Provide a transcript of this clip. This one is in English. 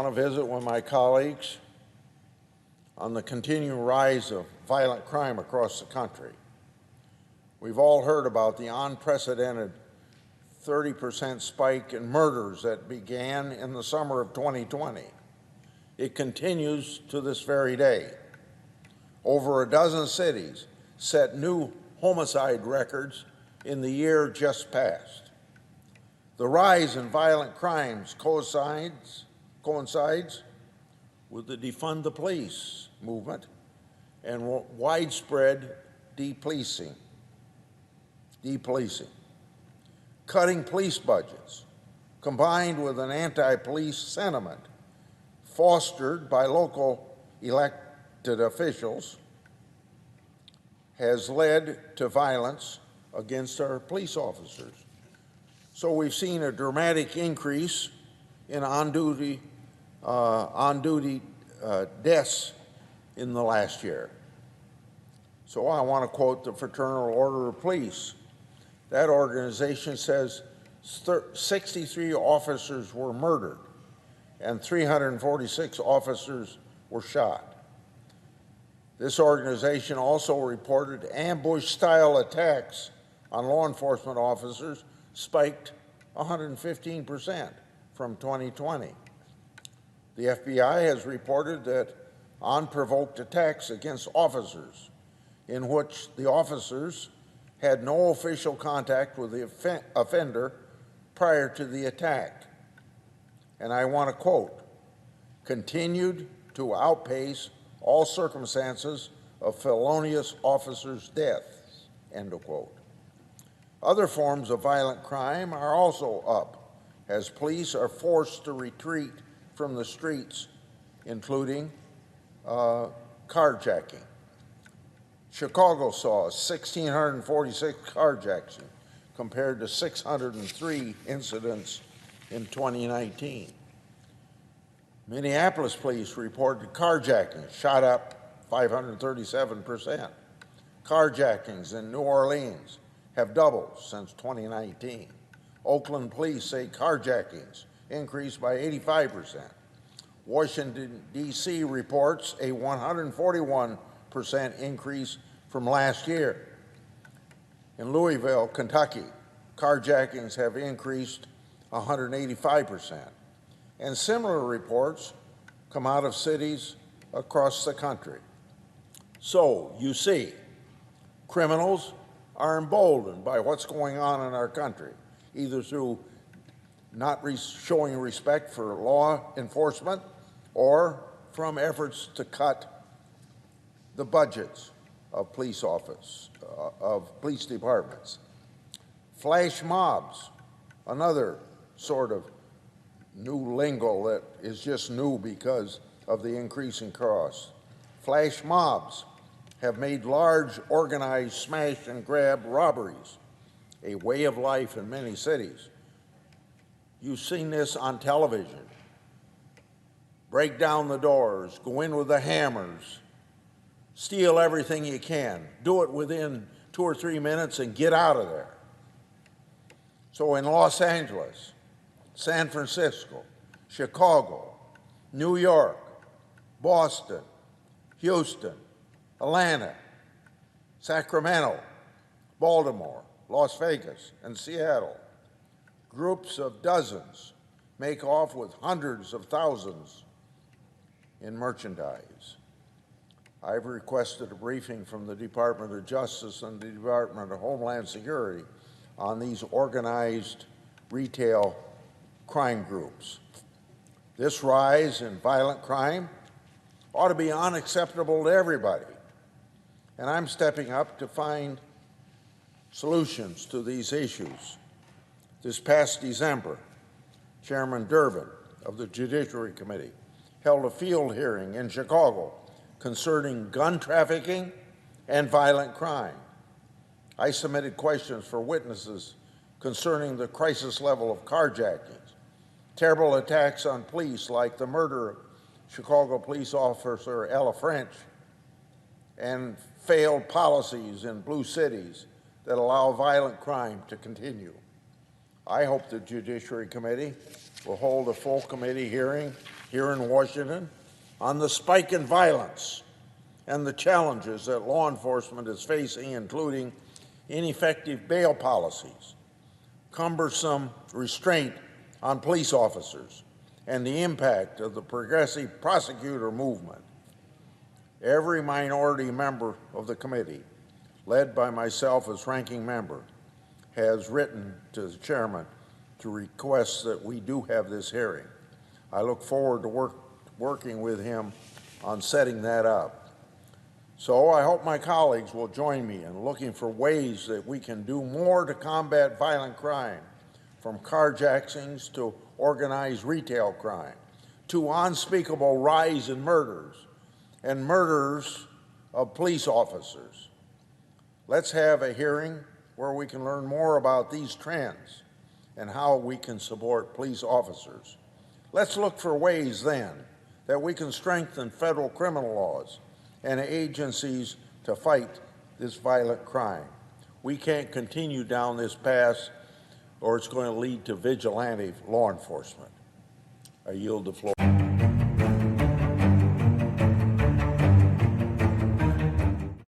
a visit with my colleagues on the continuing rise of violent crime across the country. We've all heard about the unprecedented 30% spike in murders that began in the summer of 2020. It continues to this very day. Over a dozen cities set new homicide records in the year just passed. The rise in violent crimes coincides with the Defund the Police movement and widespread depolicing. Cutting police budgets, combined with an anti-police sentiment fostered by local elected officials, has led to violence against our police officers. So we've seen a dramatic increase in on-duty deaths in the last year. So I want to quote the Fraternal Order of Police. That organization says 63 officers were murdered and 346 officers were shot. This organization also reported ambush-style attacks on law enforcement officers spiked 115% from 2020. The FBI has reported that unprovoked attacks against officers in which the officers had no official contact with the offender prior to the attack. And I want to quote, continued to outpace all circumstances of felonious officers' deaths, end of quote. Other forms of violent crime are also up as police are forced to retreat from the streets, including carjacking. Chicago saw 1,646 carjackings compared to 603 incidents in 2019. Minneapolis police reported carjackings shot up 537%. Carjackings in New Orleans have doubled since 2019. Oakland police say carjackings increased by 85%. Washington, D.C. reports a 141% increase from last year. In Louisville, Kentucky, carjackings have increased 185%. And similar reports come out of cities across the country. So, you see, criminals are emboldened by what's going on in our country, either through not showing respect for law enforcement or from efforts to cut the budgets of police departments. Flash mobs, another sort of new lingo that is just new because of the increasing costs. Flash mobs have made large organized smash and grab robberies a way of life in many cities. You've seen this on television. Break down the doors, go in with the hammers, steal everything you can, do it within 2 or 3 minutes and get out of there. So in Los Angeles, San Francisco, Chicago, New York, Boston, Houston, Atlanta, Sacramento, Baltimore, Las Vegas, and Seattle, groups of dozens make off with hundreds of thousands in merchandise. I've requested a briefing from the Department of Justice and the Department of Homeland Security on these organized retail crime groups. This rise in violent crime ought to be unacceptable to everybody. And I'm stepping up to find solutions to these issues. This past December, Chairman Durbin of the Judiciary Committee held a field hearing in Chicago concerning gun trafficking and violent crime. I submitted questions for witnesses concerning the crisis level of carjackings, terrible attacks on police like the murder of Chicago police officer Ella French, and failed policies in blue cities that allow violent crime to continue. I hope the Judiciary Committee will hold a full committee hearing here in Washington on the spike in violence and the challenges that law enforcement is facing, including ineffective bail policies, cumbersome restraint on police officers, and the impact of the progressive prosecutor movement. Every minority member of the committee, led by myself as ranking member, has written to the chairman to request that we do have this hearing. I look forward to working with him on setting that up. So I hope my colleagues will join me in looking for ways that we can do more to combat violent crime, from carjackings to organized retail crime, to unspeakable rise in murders and murders of police officers. Let's have a hearing where we can learn more about these trends and how we can support police officers. Let's look for ways then that we can strengthen federal criminal laws and agencies to fight this violent crime. We can't continue down this path or it's going to lead to vigilante law enforcement. I yield the floor.